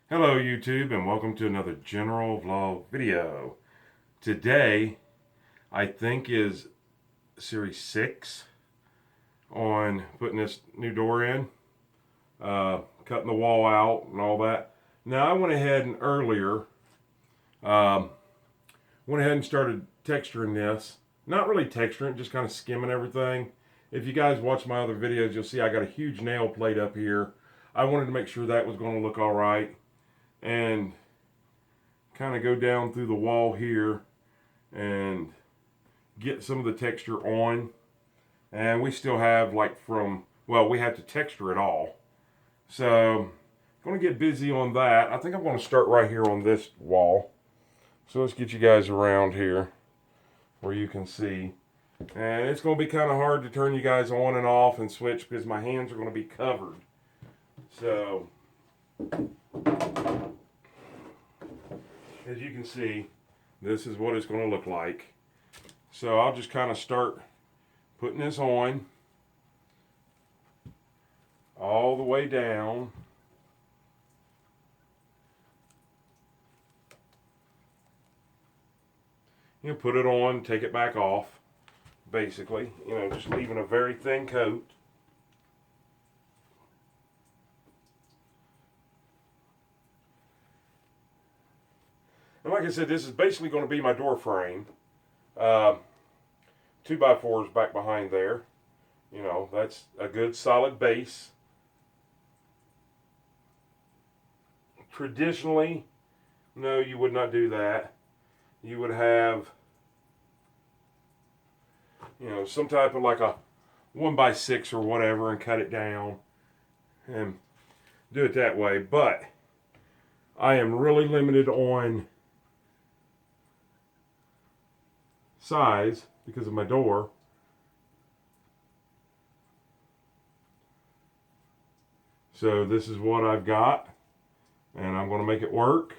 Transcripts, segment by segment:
Hello YouTube and welcome to another general vlog video. Today I think is series 6 on putting this new door in, cutting the wall out and all that. Now I went ahead and earlier and started texturing this. Not really texturing, just kind of skimming everything. If you guys watch my other videos, you'll see I got a huge nail plate up here. I wanted to make sure that was going to look all right and kind of go down through the wall here and get some of the texture on. And we still have we have to texture it all. So I'm going to get busy on that. I think I'm going to start right here on this wall. So let's get you guys around here where you can see. And it's going to be kind of hard to turn you guys on and off and switch because my hands are going to be covered. So as you can see, this is what it's going to look like. So I'll just kind of start putting this on all the way down. You know, put it on, take it back off, basically. You know, just leaving a very thin coat. And like I said, this is basically going to be my door frame. 2x4s back behind there. You know, that's a good solid base. Traditionally, no, you would not do that. You would have, you know, some type of like a 1x6 or whatever and cut it down and do it that way. But I am really limited on size because of my door. So this is what I've got, and I'm going to make it work.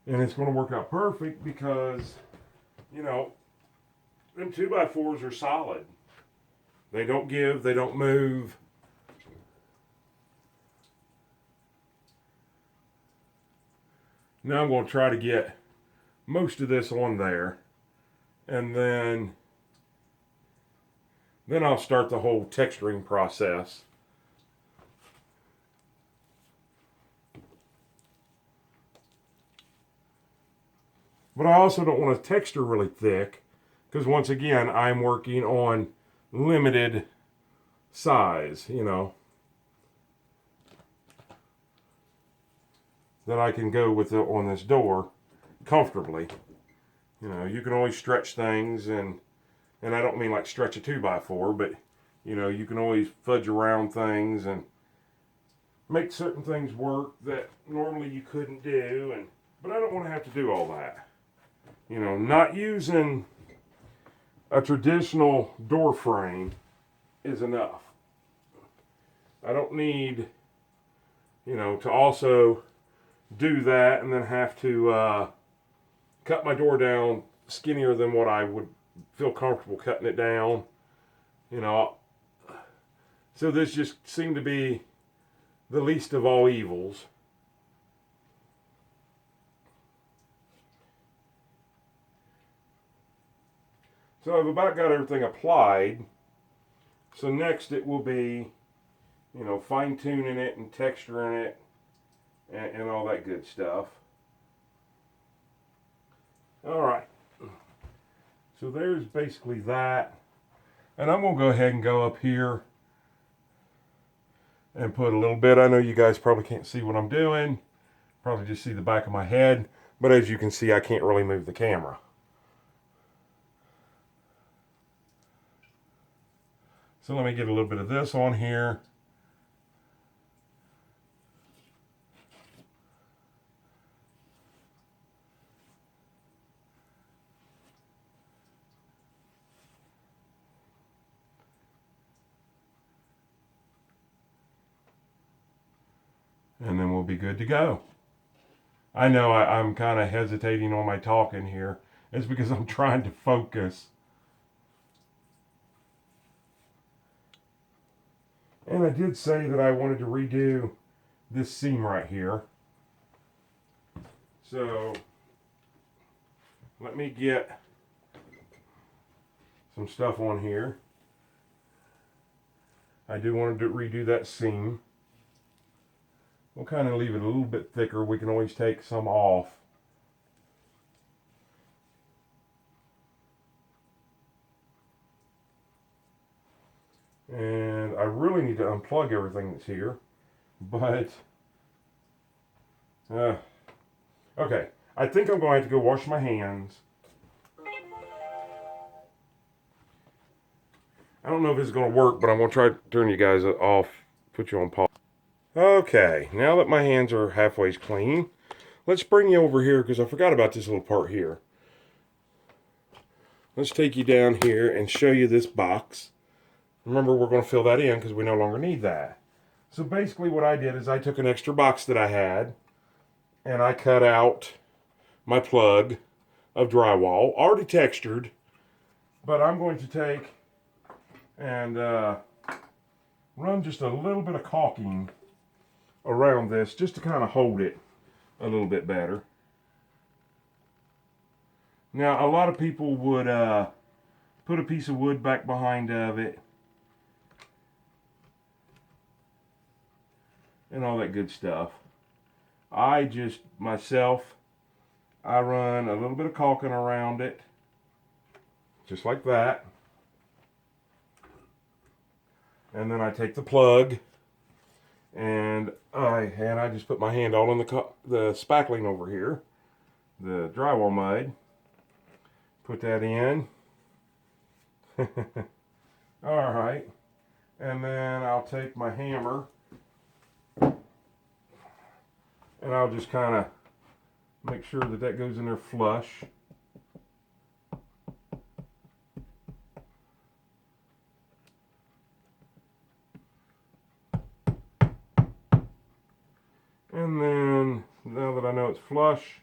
And it's going to work out perfect because, you know, them 2x4s are solid. They don't give, they don't move. Now I'm going to try to get most of this on there, and then I'll start the whole texturing process. But I also don't want to texture really thick because once again I'm working on limited size, you know, that I can go with on this door comfortably. You know, you can always stretch things, and I don't mean like stretch a 2x4, but you know, you can always fudge around things and make certain things work that normally you couldn't do, but I don't want to have to do all that. You know, not using a traditional door frame is enough. I don't need, you know, to also do that and then have to cut my door down skinnier than what I would feel comfortable cutting it down. You know, so this just seemed to be the least of all evils. So I've about got everything applied. So next it will be, you know, fine tuning it and texturing it and all that good stuff. All right. So there's basically that. And I'm going to go ahead and go up here and put a little bit. I know you guys probably can't see what I'm doing. Probably just see the back of my head. But as you can see, I can't really move the camera. So let me get a little bit of this on here. And then we'll be good to go. I know I'm kind of hesitating on my talking here. It's because I'm trying to focus. And I did say that I wanted to redo this seam right here. So let me get some stuff on here. I do want to redo that seam. We'll kind of leave it a little bit thicker. We can always take some off. And I really need to unplug everything that's here. But, okay. I think I'm going to have to go wash my hands. I don't know if this is going to work, but I'm going to try to turn you guys off, put you on pause. Okay, now that my hands are halfway clean, let's bring you over here because I forgot about this little part here. Let's take you down here and show you this box. Remember, we're going to fill that in because we no longer need that. So basically what I did is I took an extra box that I had and I cut out my plug of drywall, already textured, but I'm going to take and run just a little bit of caulking around this just to kind of hold it a little bit better. Now, a lot of people would put a piece of wood back behind of it and all that good stuff. I just, myself, I run a little bit of caulking around it, just like that. And then I take the plug and I just put my hand all in the spackling over here, the drywall mud. Put that in. All right. And then I'll take my hammer and I'll just kind of make sure that that goes in there flush. And then, now that I know it's flush,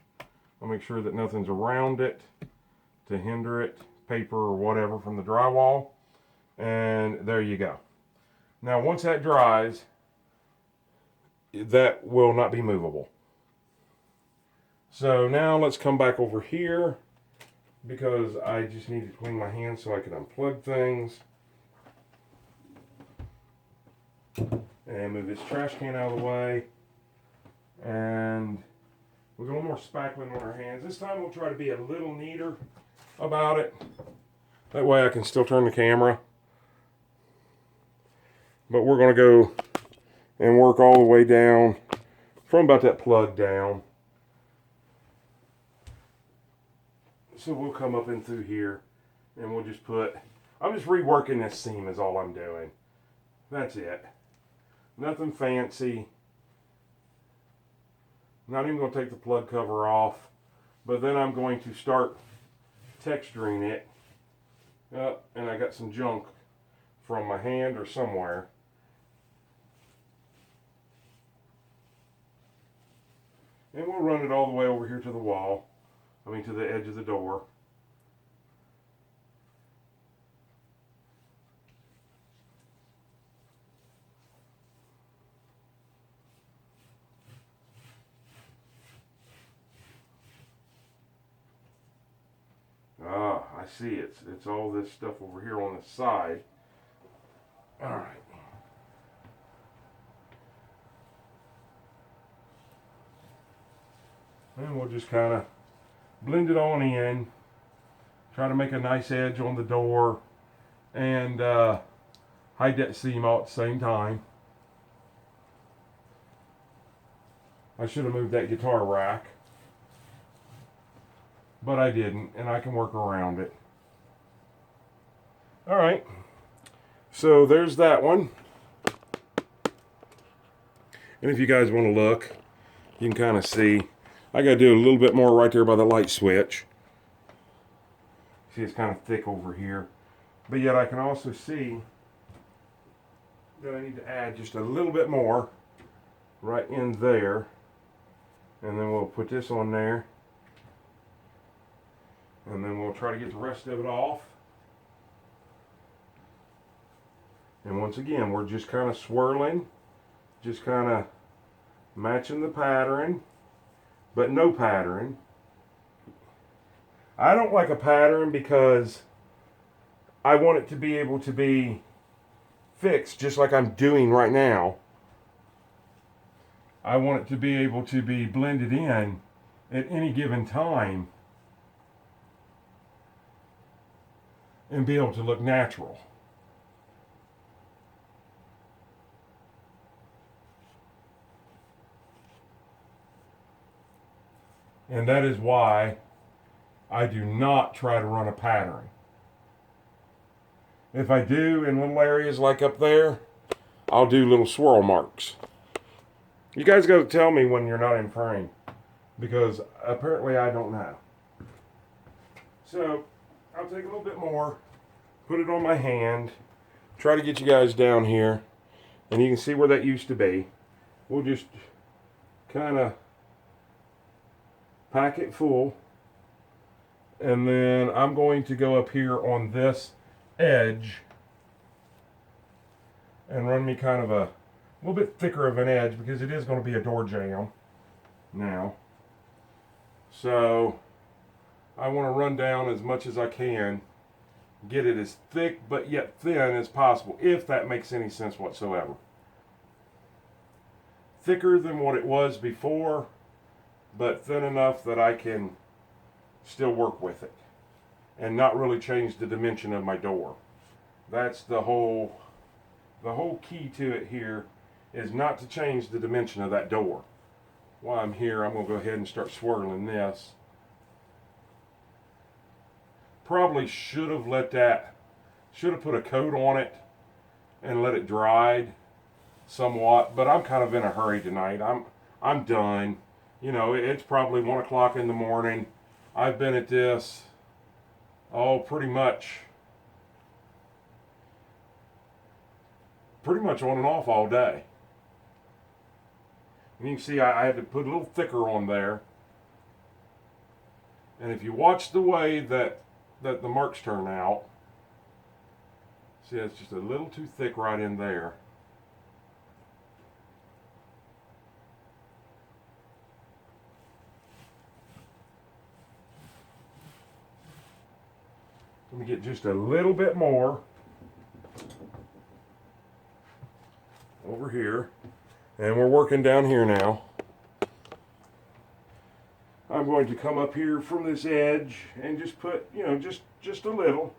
I'll make sure that nothing's around it to hinder it, paper or whatever from the drywall. And there you go. Now, once that dries, that will not be movable. So now let's come back over here because I just need to clean my hands so I can unplug things. And move this trash can out of the way. And we'll go more spackling on our hands. This time we'll try to be a little neater about it. That way I can still turn the camera. But we're going to go and work all the way down from about that plug down. So we'll come up in through here and we'll just put, I'm just reworking this seam is all I'm doing. That's it. Nothing fancy. Not even going to take the plug cover off, but then I'm going to start texturing it. And I got some junk from my hand or somewhere. And we'll run it all the way over here to the wall. I mean to the edge of the door. Ah, I see it's all this stuff over here on the side. All right. And we'll just kind of blend it on in. Try to make a nice edge on the door and hide that seam all at the same time. I should have moved that guitar rack, but I didn't, and I can work around it. All right, so there's that one. And if you guys want to look, you can kind of see. I got to do a little bit more right there by the light switch. See, it's kind of thick over here. But yet I can also see that I need to add just a little bit more right in there. And then we'll put this on there. And then we'll try to get the rest of it off. And once again, we're just kind of swirling, just kind of matching the pattern, but no pattern. I don't like a pattern because I want it to be able to be fixed just like I'm doing right now. I want it to be able to be blended in at any given time and be able to look natural. And that is why I do not try to run a pattern. If I do in little areas like up there, I'll do little swirl marks. You guys got to tell me when you're not in frame, because apparently I don't know. So I'll take a little bit more, put it on my hand, try to get you guys down here, and you can see where that used to be. We'll just kind of pack it full, and then I'm going to go up here on this edge and run me kind of a little bit thicker of an edge, because it is going to be a door jamb now. So I want to run down as much as I can, get it as thick but yet thin as possible, if that makes any sense whatsoever. Thicker than what it was before, but thin enough that I can still work with it and not really change the dimension of my door. That's the whole key to it here, is not to change the dimension of that door. While I'm here, I'm going to go ahead and start swirling this. Probably should have put a coat on it and let it dry somewhat, but I'm kind of in a hurry tonight. I'm done. You know, it's probably 1 o'clock in the morning. I've been at this, pretty much on and off all day. And you can see I had to put a little thicker on there. And if you watch the way that the marks turn out, see, it's just a little too thick right in there. Let me get just a little bit more over here. And we're working down here now. I'm going to come up here from this edge and just put, just a little.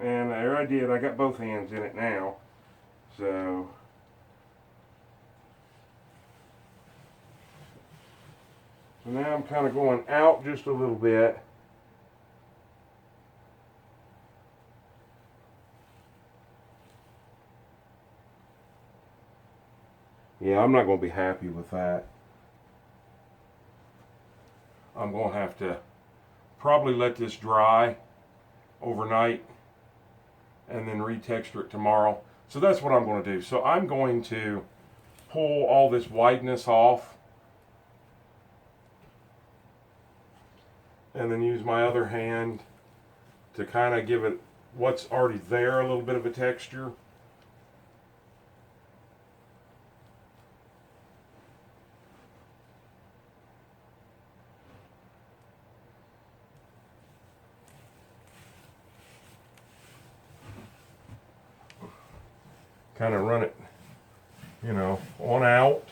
And there I did. I got both hands in it now. So now I'm kind of going out just a little bit. Yeah, I'm not going to be happy with that. I'm going to have to probably let this dry overnight and then retexture it tomorrow. So that's what I'm going to do. So I'm going to pull all this whiteness off and then use my other hand to kind of give it what's already there a little bit of a texture. Kind of run it, on out.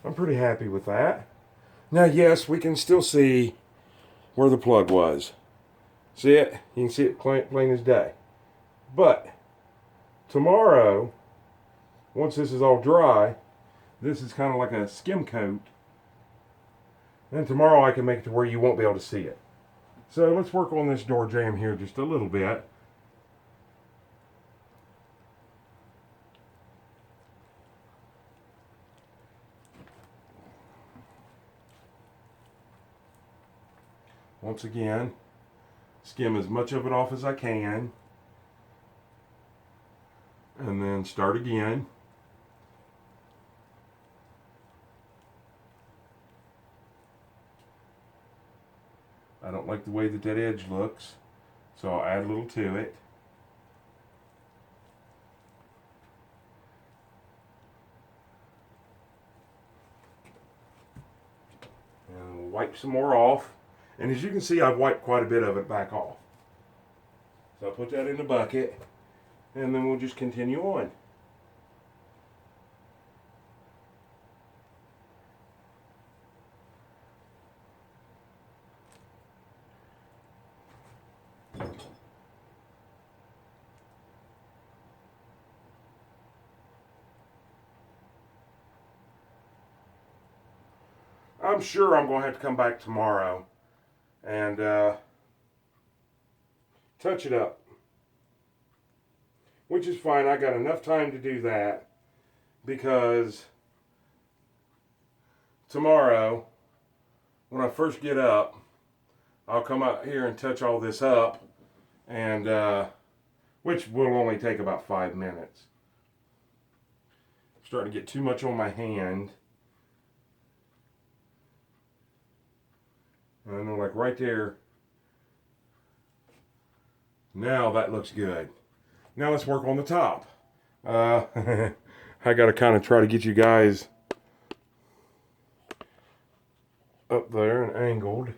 I'm pretty happy with that. Now, yes, we can still see where the plug was. See it? You can see it plain as day. But tomorrow, once this is all dry, this is kind of like a skim coat. And tomorrow I can make it to where you won't be able to see it. So let's work on this door jamb here just a little bit. Once again, skim as much of it off as I can. And then start again. I don't like the way that edge looks, so I'll add a little to it. And we'll wipe some more off. And as you can see, I've wiped quite a bit of it back off. So I'll put that in the bucket, and then we'll just continue on. I'm sure I'm going to have to come back tomorrow and touch it up, which is fine. I got enough time to do that because tomorrow, when I first get up, I'll come out here and touch all this up, and which will only take about 5 minutes. I'm starting to get too much on my hand. I know, like right there. Now that looks good. Now let's work on the top. I got to kind of try to get you guys up there and angled.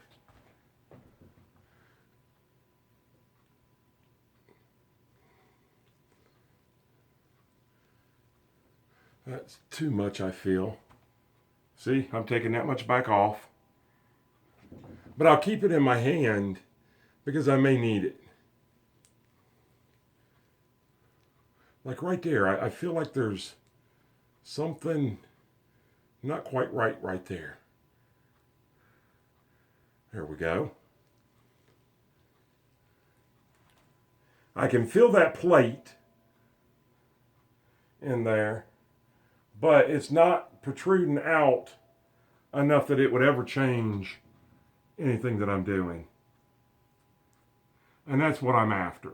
That's too much, I feel. See, I'm taking that much back off. But I'll keep it in my hand because I may need it. Like right there, I feel like there's something not quite right there. There we go. I can feel that plate in there, but it's not protruding out enough that it would ever change anything that I'm doing. And that's what I'm after.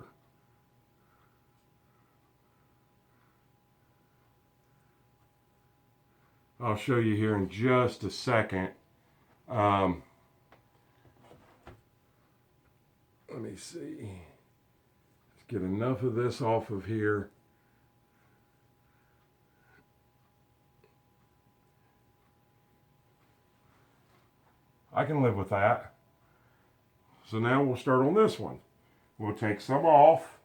I'll show you here in just a second. Let me see. Let's get enough of this off of here. I can live with that. So now we'll start on this one. We'll take some off.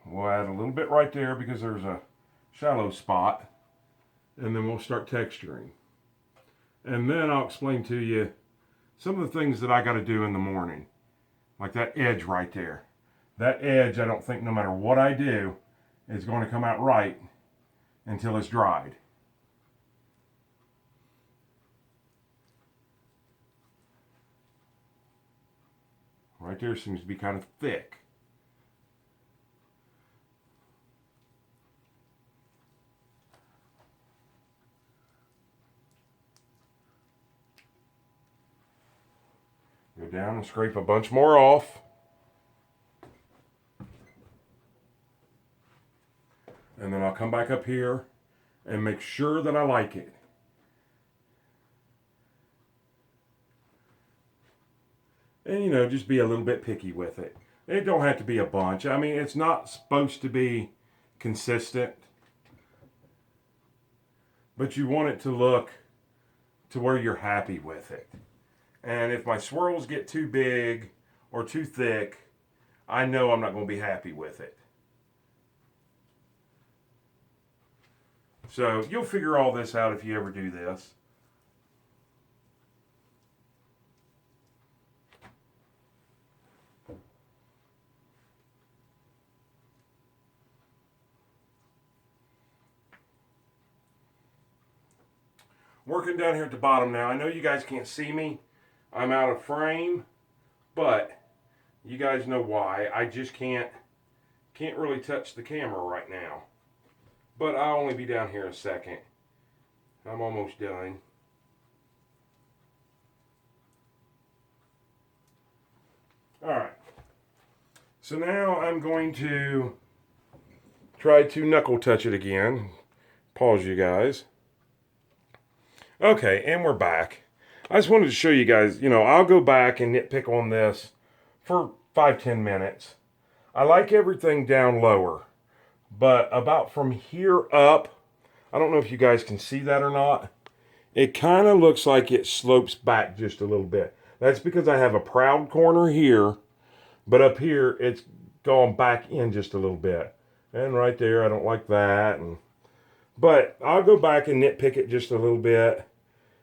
We'll add a little bit right there because there's a shallow spot. And then we'll start texturing. And then I'll explain to you some of the things that I got to do in the morning. Like that edge right there. That edge, I don't think no matter what I do, is going to come out right until it's dried. Right there seems to be kind of thick. Go down and scrape a bunch more off. And then I'll come back up here and make sure that I like it. And, you know, just be a little bit picky with it. It don't have to be a bunch. I mean, it's not supposed to be consistent. But you want it to look to where you're happy with it. And if my swirls get too big or too thick, I know I'm not going to be happy with it. So you'll figure all this out if you ever do this. Working down here at the bottom now. I know you guys can't see me. I'm out of frame, but you guys know why. I just can't really touch the camera right now. But I'll only be down here a second. I'm almost done. Alright. So now I'm going to try to knuckle touch it again. Pause you guys. Okay, and we're back. I just wanted to show you guys, I'll go back and nitpick on this for 5-10 minutes. I like everything down lower, but about from here up, I don't know if you guys can see that or not. It kind of looks like it slopes back just a little bit. That's because I have a proud corner here, but up here it's gone back in just a little bit. And right there, I don't like that. But I'll go back and nitpick it just a little bit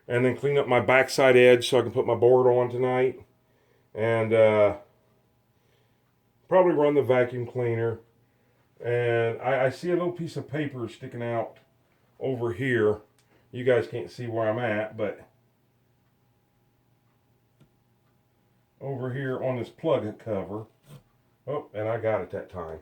and then clean up my backside edge so I can put my board on tonight. And probably run the vacuum cleaner. And I see a little piece of paper sticking out over here. You guys can't see where I'm at, but over here on this plug cover. Oh, and I got it that time.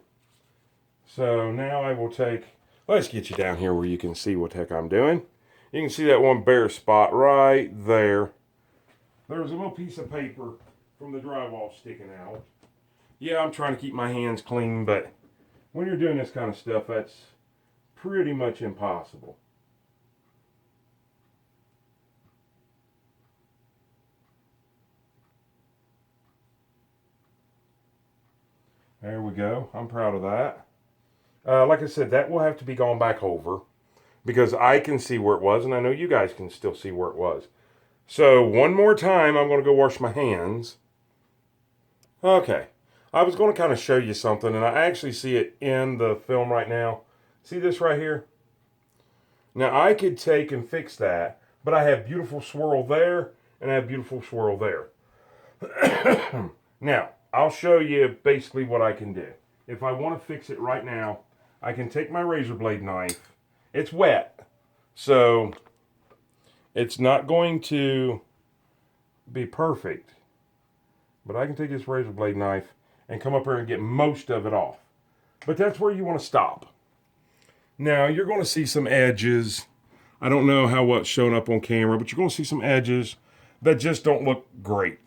So now I will take, let's get you down here where you can see what the heck I'm doing. You can see that one bare spot right there. There's a little piece of paper from the drywall sticking out. Yeah, I'm trying to keep my hands clean, but when you're doing this kind of stuff, that's pretty much impossible. There we go. I'm proud of that. Like I said, that will have to be gone back over because I can see where it was, and I know you guys can still see where it was. So one more time, I'm going to go wash my hands. Okay. I was going to kind of show you something, and I actually see it in the film right now. See this right here? Now, I could take and fix that, but I have beautiful swirl there, and I have beautiful swirl there. Now, I'll show you basically what I can do. If I want to fix it right now, I can take my razor blade knife. It's wet, so it's not going to be perfect. But I can take this razor blade knife and come up here and get most of it off. But that's where you want to stop. Now, you're going to see some edges. I don't know how what's showing up on camera, but you're going to see some edges that just don't look great.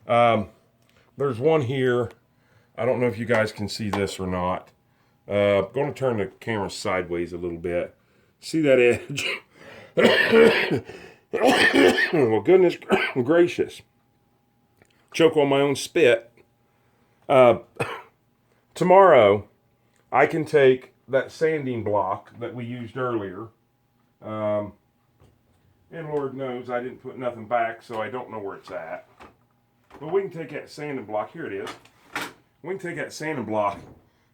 There's one here. I don't know if you guys can see this or not. I'm going to turn the camera sideways a little bit. See that edge? Well, goodness gracious. Choke on my own spit. Tomorrow, I can take that sanding block that we used earlier. And Lord knows I didn't put nothing back, so I don't know where it's at. But we can take that sanding block. Here it is. We can take that sanding block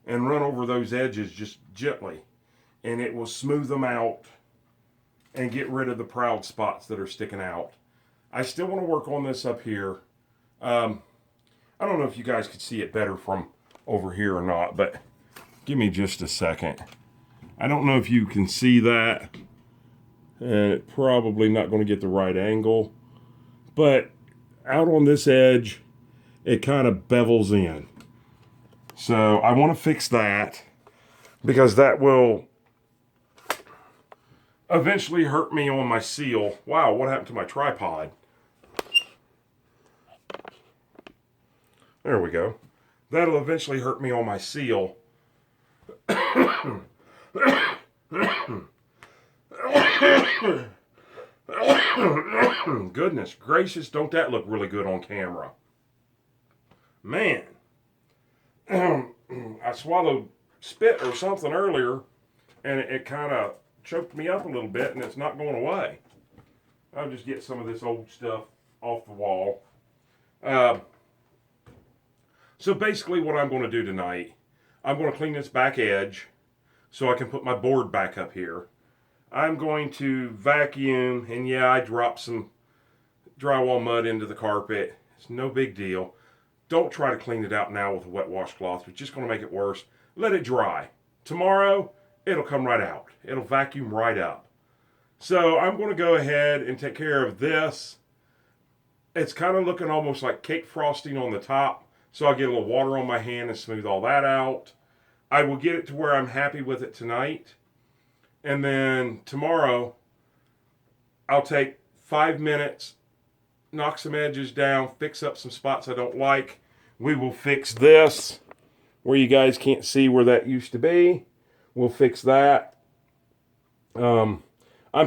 and run over those edges just gently. And it will smooth them out and get rid of the proud spots that are sticking out. I still want to work on this up here. I don't know if you guys could see it better from over here or not, but give me just a second. I don't know if you can see that. And it's probably not going to get the right angle. But out on this edge, it kind of bevels in. So I want to fix that because that will eventually hurt me on my seal. Wow, what happened to my tripod? There we go. That'll eventually hurt me on my seal. Goodness gracious, don't that look really good on camera? Man. I swallowed spit or something earlier, and it kind of choked me up a little bit, and it's not going away. I'll just get some of this old stuff off the wall. So basically what I'm going to do tonight, I'm going to clean this back edge so I can put my board back up here. I'm going to vacuum, and yeah, I dropped some drywall mud into the carpet. It's no big deal. Don't try to clean it out now with a wet washcloth. It's just going to make it worse. Let it dry. Tomorrow, it'll come right out. It'll vacuum right up. So I'm going to go ahead and take care of this. It's kind of looking almost like cake frosting on the top. So I'll get a little water on my hand and smooth all that out. I will get it to where I'm happy with it tonight. And then tomorrow, I'll take 5 minutes, knock some edges down, fix up some spots I don't like. We will fix this where you guys can't see where that used to be. We'll fix that. I'm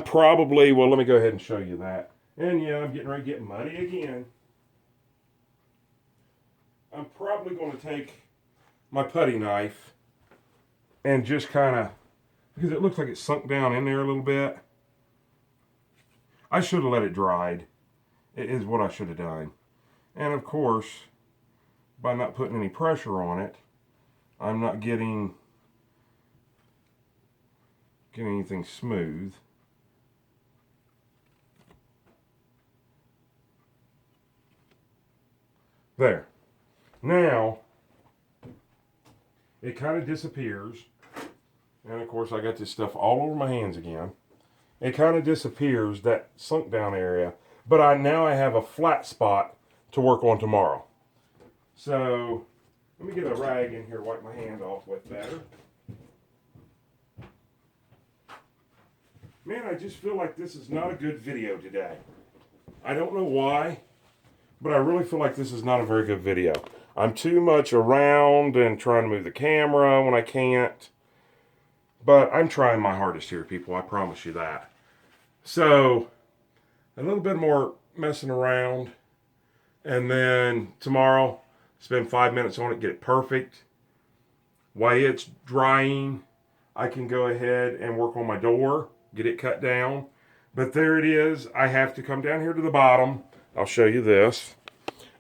probably, well, let me go ahead and show you that. And yeah, I'm getting ready to get muddy again. I'm probably going to take my putty knife and just kind of, because it looks like it sunk down in there a little bit. I should have let it dried. It is what I should have done. And of course, by not putting any pressure on it, I'm not getting anything smooth. There. Now, it kind of disappears. And of course, I got this stuff all over my hands again. It kind of disappears, that sunk down area. But now I have a flat spot to work on tomorrow. So, let me get a rag in here to wipe my hand off with better. Man, I just feel like this is not a good video today. I don't know why, but I really feel like this is not a very good video. I'm too much around and trying to move the camera when I can't. But I'm trying my hardest here, people. I promise you that. So, a little bit more messing around. And then tomorrow, spend 5 minutes on it, get it perfect. While it's drying, I can go ahead and work on my door, get it cut down. But there it is. I have to come down here to the bottom. I'll show you this.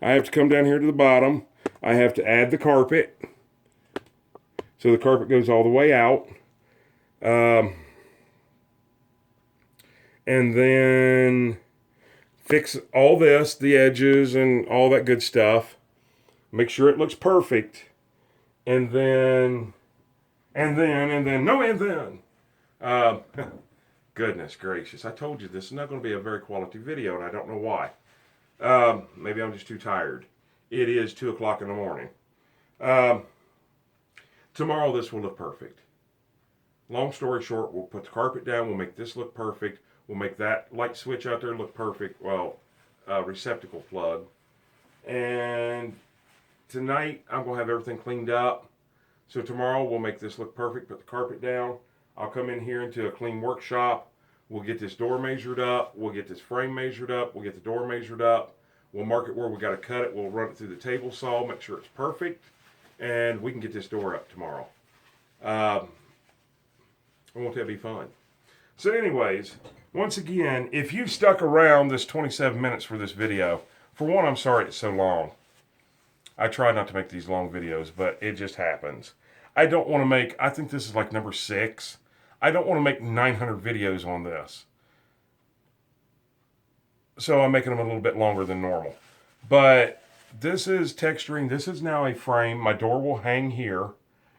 I have to come down here to the bottom. I have to add the carpet. So the carpet goes all the way out. And then fix all this, the edges and all that good stuff. Make sure it looks perfect. And then, goodness gracious. I told you this is not going to be a very quality video, and I don't know why. Maybe I'm just too tired. It is 2 o'clock in the morning. Tomorrow this will look perfect. Long story short, we'll put the carpet down. We'll make this look perfect. We'll make that light switch out there look perfect. Well, receptacle plug. And tonight, I'm going to have everything cleaned up. So tomorrow, we'll make this look perfect. Put the carpet down. I'll come in here into a clean workshop. We'll get this door measured up. We'll get this frame measured up. We'll get the door measured up. We'll mark it where we got to cut it. We'll run it through the table saw, make sure it's perfect. And we can get this door up tomorrow. Won't that be fun? So anyways, once again, if you've stuck around this 27 minutes for this video, for one, I'm sorry it's so long. I try not to make these long videos, but it just happens. I don't want to make, I think this is like number 6. I don't want to make 900 videos on this. So I'm making them a little bit longer than normal. But this is texturing. This is now a frame. My door will hang here,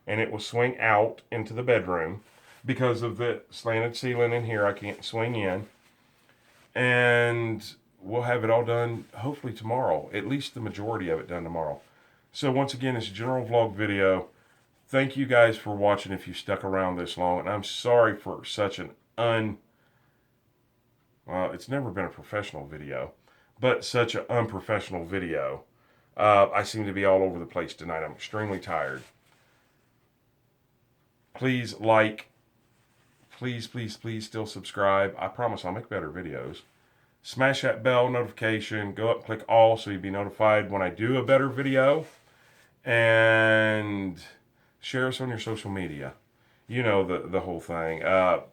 and it will swing out into the bedroom. Because of the slanted ceiling in here, I can't swing in. And we'll have it all done hopefully tomorrow. At least the majority of it done tomorrow. So once again, it's a general vlog video. Thank you guys for watching if you stuck around this long. And I'm sorry for such an it's never been a professional video. But such an unprofessional video. I seem to be all over the place tonight. I'm extremely tired. Please like. Please, please, please still subscribe. I promise I'll make better videos. Smash that bell notification. Go up, click all so you'll be notified when I do a better video. And share us on your social media. You know the whole thing.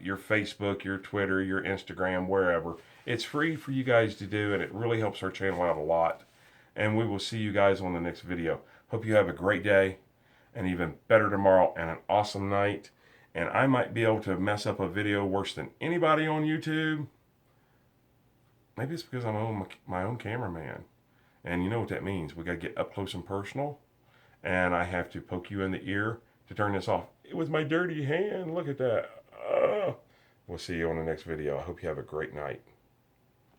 Your Facebook, your Twitter, your Instagram, wherever. It's free for you guys to do, and it really helps our channel out a lot. And we will see you guys on the next video. Hope you have a great day, and even better tomorrow, and an awesome night. And I might be able to mess up a video worse than anybody on YouTube. Maybe it's because I'm my own cameraman. And you know what that means. We got to get up close and personal. And I have to poke you in the ear to turn this off. It was my dirty hand. Look at that. We'll see you on the next video. I hope you have a great night.